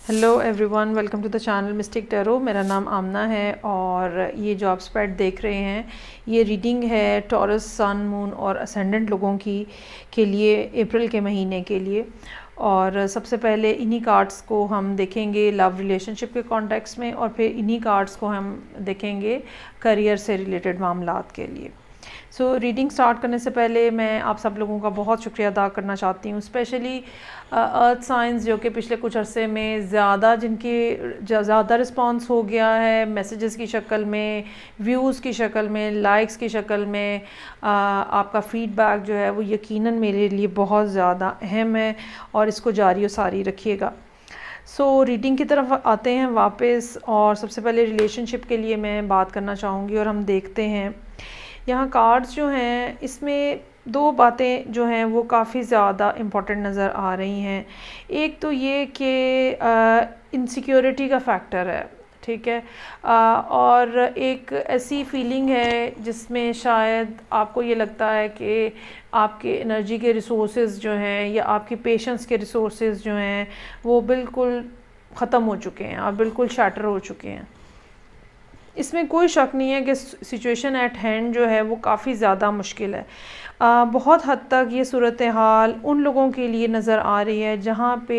Hello everyone, welcome to the channel Mystic Tarot. मेरा नाम आमना है और ये जो आप स्प्रेड देख रहे हैं ये रीडिंग है टॉरस, सन, मून और असेंडेंट लोगों की के लिए अप्रैल के महीने के लिए। और सबसे पहले इन्हीं कार्ड्स को हम देखेंगे लव रिलेशनशिप के कॉन्टेक्स्ट में, और फिर इन्हीं कार्ड्स को हम देखेंगे करियर से रिलेटेड मामलात के लिए। रीडिंग स्टार्ट करने से पहले मैं आप सब लोगों का बहुत शुक्रिया अदा करना चाहती हूँ, स्पेशली अर्थ साइंस जो कि पिछले कुछ अरसे में ज़्यादा रिस्पांस हो गया है, मैसेजेस की शक्ल में, व्यूज़ की शक्ल में, लाइक्स की शक्ल में। आपका फ़ीडबैक जो है वो यकीनन मेरे लिए बहुत ज़्यादा अहम है और इसको जारी और सारी रखिएगा। रीडिंग की तरफ आते हैं वापस, और सबसे पहले रिलेशनशिप के लिए मैं बात करना चाहूँगी और हम देखते हैं यहाँ कार्ड्स जो हैं इसमें दो बातें जो हैं वो काफ़ी ज़्यादा इम्पॉर्टेंट नज़र आ रही हैं। एक तो ये कि इनसिक्योरिटी का फैक्टर है, ठीक है, और एक ऐसी फीलिंग है जिसमें शायद आपको ये लगता है कि आपके एनर्जी के रिसोर्सेज जो हैं या आपकी पेशेंस के रिसोर्सेज जो हैं वो बिल्कुल ख़त्म हो चुके हैं और बिल्कुल शैटर हो चुके हैं। इसमें कोई शक नहीं है कि सिचुएशन एट हैंड जो है वो काफ़ी ज़्यादा मुश्किल है। बहुत हद तक ये सूरत हाल उन लोगों के लिए नज़र आ रही है जहाँ पे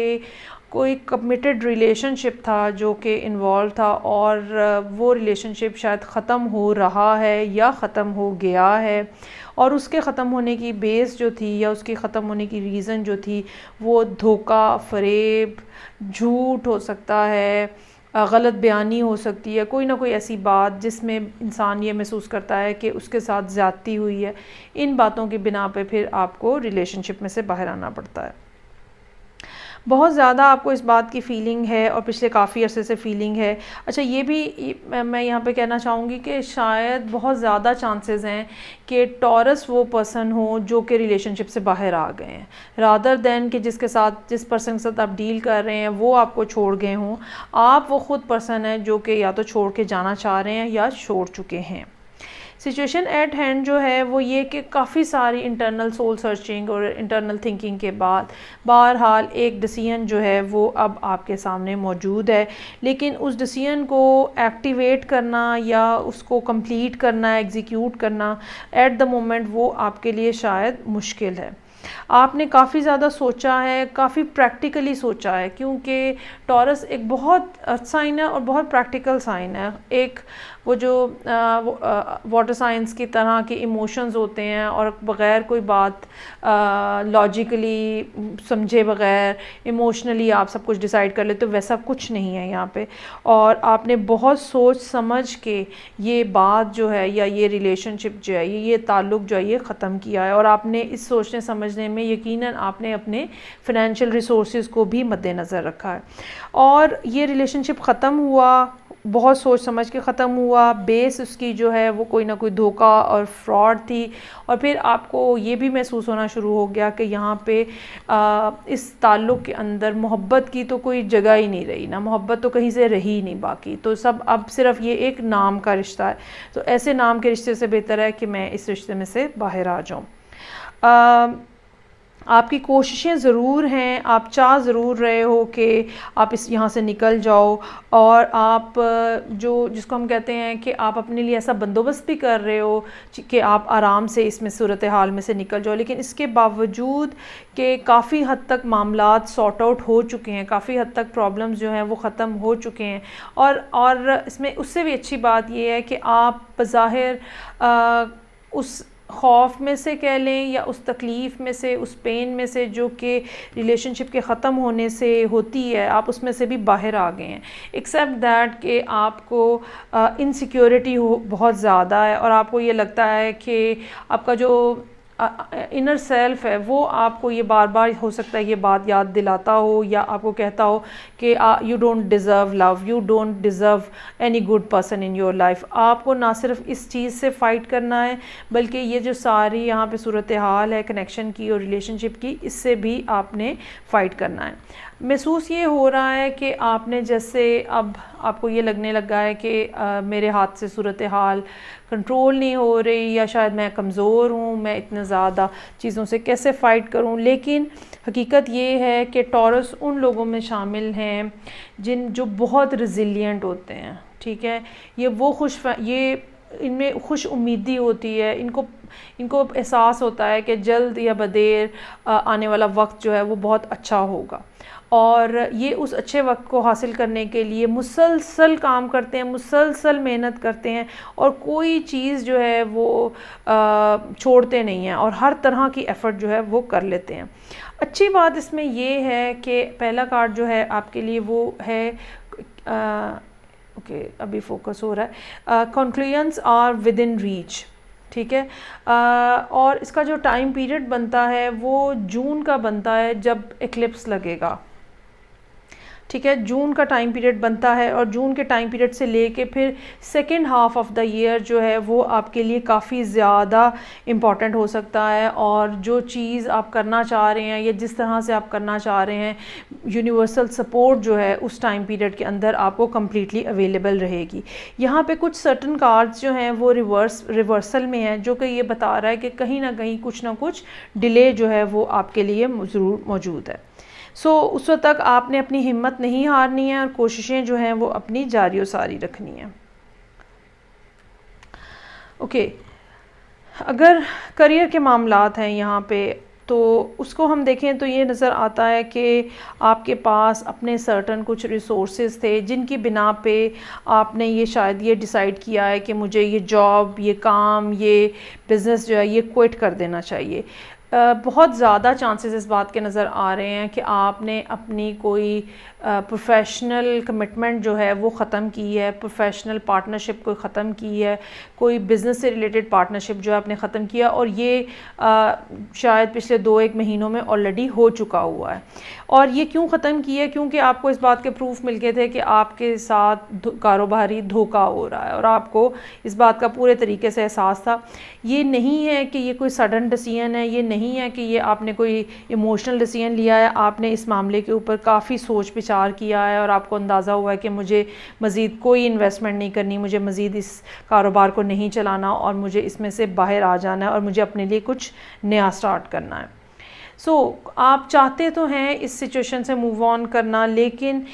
कोई कमिटेड रिलेशनशिप था जो कि इन्वॉल्व था, और वो रिलेशनशिप शायद ख़त्म हो रहा है या ख़त्म हो गया है, और उसके ख़त्म होने की बेस जो थी या उसके ख़त्म होने की रीज़न जो थी वो धोखा, फ़रेब, झूठ हो सकता है, गलत बयानी हो सकती है, कोई ना कोई ऐसी बात जिसमें इंसान ये महसूस करता है कि उसके साथ ज़्यादती हुई है। इन बातों की बिना पे फिर आपको रिलेशनशिप में से बाहर आना पड़ता है। बहुत ज़्यादा आपको इस बात की फ़ीलिंग है और पिछले काफ़ी अरसे से फ़ीलिंग है। अच्छा, ये भी मैं यहाँ पे कहना चाहूँगी कि शायद बहुत ज़्यादा चांसेस हैं कि टॉरस वो पर्सन हो जो कि रिलेशनशिप से बाहर आ गए हैं, रादर दैन कि जिस पर्सन के साथ आप डील कर रहे हैं वो आपको छोड़ गए हों। आप वो ख़ुद पर्सन है जो कि या तो छोड़ के जाना चाह रहे हैं या छोड़ चुके हैं। सिचुएशन एट हैंड जो है वो ये कि काफ़ी सारी इंटरनल सोल सर्चिंग और इंटरनल थिंकिंग के बाद बहरहाल एक डिसीजन जो है वो अब आपके सामने मौजूद है, लेकिन उस डिसीजन को एक्टिवेट करना या उसको कंप्लीट करना, एग्जीक्यूट करना एट द मोमेंट वो आपके लिए शायद मुश्किल है। आपने काफ़ी ज़्यादा सोचा है, काफ़ी प्रैक्टिकली सोचा है, क्योंकि टॉरस एक बहुत साइन है और बहुत प्रैक्टिकल साइन है। एक वो जो वाटर साइंस की तरह के इमोशंस होते हैं और बग़ैर कोई बात लॉजिकली समझे बग़ैर इमोशनली आप सब कुछ डिसाइड कर लेते, तो वैसा कुछ नहीं है यहाँ पे। और आपने बहुत सोच समझ के ये बात जो है या ये रिलेशनशिप जो है ये ताल्लुक़ जो है ये ख़त्म किया है, और आपने इस सोचने समझने में यकीनन आपने अपने फाइनेंशियल रिसोर्सेज को भी मद्देनज़र रखा है। और ये रिलेशनशिप ख़त्म हुआ, बहुत सोच समझ के ख़त्म हुआ, बेस उसकी जो है वो कोई ना कोई धोखा और फ्रॉड थी, और फिर आपको ये भी महसूस होना शुरू हो गया कि यहाँ पे इस ताल्लुक़ के अंदर मोहब्बत की तो कोई जगह ही नहीं रही, ना मोहब्बत तो कहीं से रही नहीं बाकी, तो सब अब सिर्फ ये एक नाम का रिश्ता है। तो ऐसे नाम के रिश्ते से बेहतर है कि मैं इस रिश्ते में से बाहर आ जाऊँ। आपकी कोशिशें ज़रूर हैं, आप चाह ज़रूर रहे हो कि आप यहाँ से निकल जाओ, और आप जिसको हम कहते हैं कि आप अपने लिए ऐसा बंदोबस्त भी कर रहे हो कि आप आराम से इसमें सूरत हाल में से निकल जाओ, लेकिन इसके बावजूद कि काफ़ी हद तक मामलात सॉर्ट आउट हो चुके हैं, काफ़ी हद तक प्रॉब्लम्स जो हैं वो ख़त्म हो चुके हैं, और इसमें उससे भी अच्छी बात ये है कि आप बज़ाहिर उस खौफ में से कह लें या उस तकलीफ़ में से, उस पेन में से जो कि रिलेशनशिप के ख़त्म होने से होती है, आप उसमें से भी बाहर आ गए हैं। एक्सेप्ट दैट कि आपको इनसिक्योरिटी हो बहुत ज़्यादा है, और आपको ये लगता है कि आपका जो इनर सेल्फ है वो आपको ये बार बार हो सकता है ये बात याद दिलाता हो या आपको कहता हो कि you don't deserve love, you don't deserve any good person in your life. आपको ना सिर्फ इस चीज़ से फ़ाइट करना है, बल्कि ये जो सारी यहाँ पे सूरत हाल है कनेक्शन की और रिलेशनशिप की, इससे भी आपने फ़ाइट करना है। महसूस ये हो रहा है कि आपने जैसे अब आपको ये लगने लगा है कि मेरे हाथ से सूरत हाल कंट्रोल नहीं हो रही, या शायद मैं कमज़ोर हूँ, मैं इतने ज़्यादा चीज़ों से कैसे फ़ाइट करूँ। लेकिन हकीकत ये है कि टॉरस उन लोगों में शामिल हैं जो बहुत रिज़िलियंट होते हैं, ठीक है। ये इनमें खुश उम्मीदी होती है, इनको एहसास होता है कि जल्द या बदेर आने वाला वक्त जो है वो बहुत अच्छा होगा, और ये उस अच्छे वक्त को हासिल करने के लिए मुसलसल काम करते हैं, मुसलसल मेहनत करते हैं, और कोई चीज़ जो है वो छोड़ते नहीं हैं, और हर तरह की एफ़र्ट जो है वो कर लेते हैं। अच्छी बात इसमें ये है कि पहला कार्ड जो है आपके लिए वो है ओके अभी फोकस हो रहा है, conclusions are within reach, ठीक है। और इसका जो टाइम पीरियड बनता है वो जून का बनता है जब एक्लिप्स लगेगा, ठीक है। जून का टाइम पीरियड बनता है, और जून के टाइम पीरियड से लेके फिर second half of the year जो है वो आपके लिए काफ़ी ज़्यादा इम्पॉर्टेंट हो सकता है, और जो चीज़ आप करना चाह रहे हैं या जिस तरह से आप करना चाह रहे हैं, यूनिवर्सल सपोर्ट जो है उस टाइम पीरियड के अंदर आपको कम्प्लीटली अवेलेबल रहेगी। यहाँ पे कुछ सर्टन कार्ड्स जो हैं वो रिवर्सल में हैं, जो कि ये बता रहा है कि कहीं ना कहीं कुछ ना कुछ डिले जो है वो आपके लिए ज़रूर मौजूद है। उस वक्त तक आपने अपनी हिम्मत नहीं हारनी है, और कोशिशें जो हैं वो अपनी जारी और सारी रखनी है। ओके, अगर करियर के मामलात हैं यहाँ पे, तो उसको हम देखें तो ये नज़र आता है कि आपके पास अपने सर्टन कुछ रिसोर्सेज थे जिनकी बिना पे आपने ये शायद ये डिसाइड किया है कि मुझे ये जॉब, ये काम, ये बिज़नेस जो है ये क्विट कर देना चाहिए। बहुत ज़्यादा चांसेस इस बात के नज़र आ रहे हैं कि आपने अपनी कोई प्रोफेशनल कमिटमेंट जो है वो ख़त्म की है, प्रोफेशनल पार्टनरशिप को ख़त्म की है, कोई बिज़नेस से रिलेटेड पार्टनरशिप जो है आपने ख़त्म किया, और ये शायद पिछले 2-1 महीनों में ऑलरेडी हो चुका हुआ है। और ये क्यों ख़त्म की है? क्योंकि आपको इस बात के प्रूफ मिल गए थे कि आपके साथ कारोबारी धोखा हो रहा है, और आपको इस बात का पूरे तरीके से एहसास था। ये नहीं है कि ये कोई सडन डिसीजन है, ये नहीं है कि ये आपने कोई इमोशनल डिसीजन लिया है, आपने इस मामले के ऊपर काफ़ी सोच विचार किया है, और आपको अंदाज़ा हुआ है कि मुझे मज़ीद कोई इन्वेस्टमेंट नहीं करनी, मुझे मज़ीद इस कारोबार को नहीं चलाना, और मुझे इसमें से बाहर आ जाना है, और मुझे अपने लिए कुछ नया स्टार्ट करना है। आप चाहते तो हैं इस सिचुएशन से मूव ऑन करना, लेकिन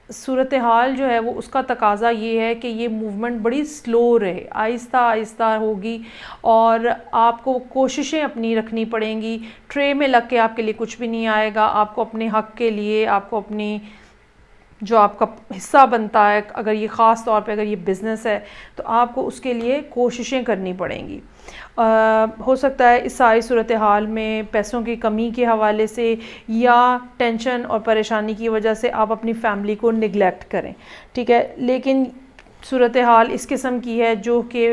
सूरत हाल जो है वो उसका तकाज़ा ये है कि ये मूवमेंट बड़ी स्लो रहे, आहिस्ता आहिस्ता होगी, और आपको कोशिशें अपनी रखनी पड़ेंगी। ट्रे में लग के आपके लिए कुछ भी नहीं आएगा। आपको अपने हक़ के लिए, आपको अपनी जो आपका हिस्सा बनता है, अगर ये ख़ास तौर पे अगर ये बिज़नेस है, तो आपको उसके लिए कोशिशें करनी पड़ेंगी। हो सकता है इस सारी सूरत हाल में पैसों की कमी के हवाले से या टेंशन और परेशानी की वजह से आप अपनी फैमिली को निगलेक्ट करें, ठीक है। लेकिन सूरत हाल इस किस्म की है जो कि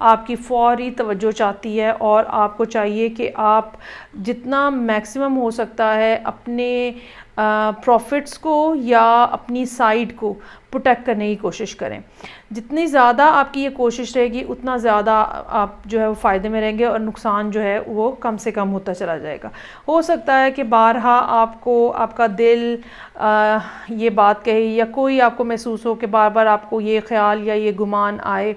आपकी फ़ौरी तवज्जो चाहती है, और आपको चाहिए कि आप जितना मैक्सिमम हो सकता है अपने प्रॉफिट्स को या अपनी साइड को प्रोटेक्ट करने की कोशिश करें। जितनी ज़्यादा आपकी ये कोशिश रहेगी उतना ज़्यादा आप जो है वो फ़ायदे में रहेंगे, और नुकसान जो है वो कम से कम होता चला जाएगा। हो सकता है कि बारहा आपको आपका दिल ये बात कहे, या कोई आपको महसूस हो कि बार बार आपको ये ख्याल या ये गुमान आए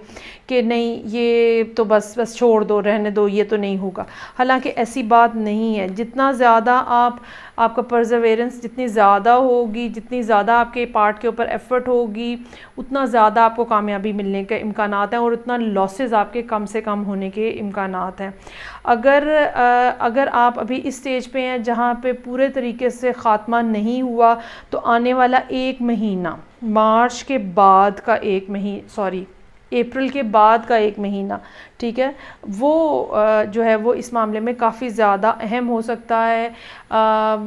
कि नहीं ये तो बस छोड़ दो, रहने दो, ये तो नहीं होगा। हालांकि ऐसी बात नहीं है। जितना ज़्यादा आपका परसेवरेंस जितनी ज़्यादा होगी, जितनी ज़्यादा आपके पार्ट के ऊपर एफ़र्ट होगी, उतना ज़्यादा आपको कामयाबी मिलने के इम्कानात हैं, और उतना लॉसेस आपके कम से कम होने के इम्कानात हैं। अगर आप अभी इस स्टेज पे हैं जहाँ पे पूरे तरीके से ख़ात्मा नहीं हुआ, तो आने वाला 1 महीना, मार्च के बाद का 1 महीना, सॉरी अप्रैल के बाद का 1 महीना, ठीक है, वो जो है वो इस मामले में काफ़ी ज़्यादा अहम हो सकता है।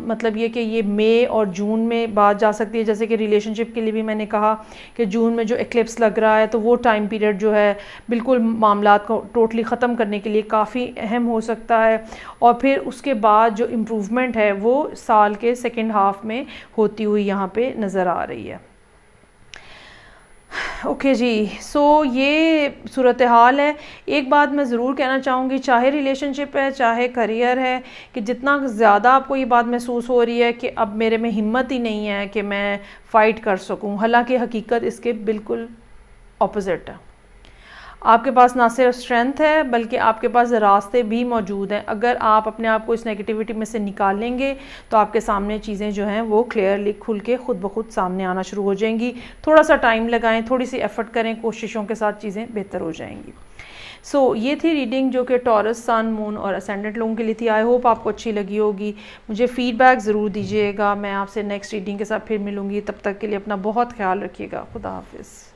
मतलब ये कि ये मई और जून में बात जा सकती है। जैसे कि रिलेशनशिप के लिए भी मैंने कहा कि जून में जो एक्लिप्स लग रहा है, तो वो टाइम पीरियड जो है बिल्कुल मामलात को टोटली ख़त्म करने के लिए काफ़ी अहम हो सकता है। और फिर उसके बाद जो इम्प्रूवमेंट है वो साल के सेकेंड हाफ में होती हुई यहाँ पे नज़र आ रही है। ओके जी, सो ये सूरत हाल है। एक बात मैं ज़रूर कहना चाहूँगी, चाहे रिलेशनशिप है चाहे करियर है, कि जितना ज़्यादा आपको ये बात महसूस हो रही है कि अब मेरे में हिम्मत ही नहीं है कि मैं फ़ाइट कर सकूँ, हालांकि हकीकत इसके बिल्कुल ऑपोजिट है। आपके पास ना सिर्फ स्ट्रेंथ है बल्कि आपके पास रास्ते भी मौजूद हैं। अगर आप अपने आप को इस नेगेटिविटी में से निकालेंगे तो आपके सामने चीज़ें जो हैं वो क्लियरली खुल के खुद ब खुद सामने आना शुरू हो जाएंगी। थोड़ा सा टाइम लगाएं, थोड़ी सी एफर्ट करें, कोशिशों के साथ चीज़ें बेहतर हो जाएंगी। सो ये थी रीडिंग जो कि टॉरस, सन, मून और असेंडेंट लोगों के लिए थी। आई होप आपको अच्छी लगी होगी। मुझे फीडबैक ज़रूर दीजिएगा। मैं आपसे नेक्स्ट रीडिंग के साथ फिर मिलूँगी। तब तक के लिए अपना बहुत ख्याल रखिएगा। खुदा हाफिज़।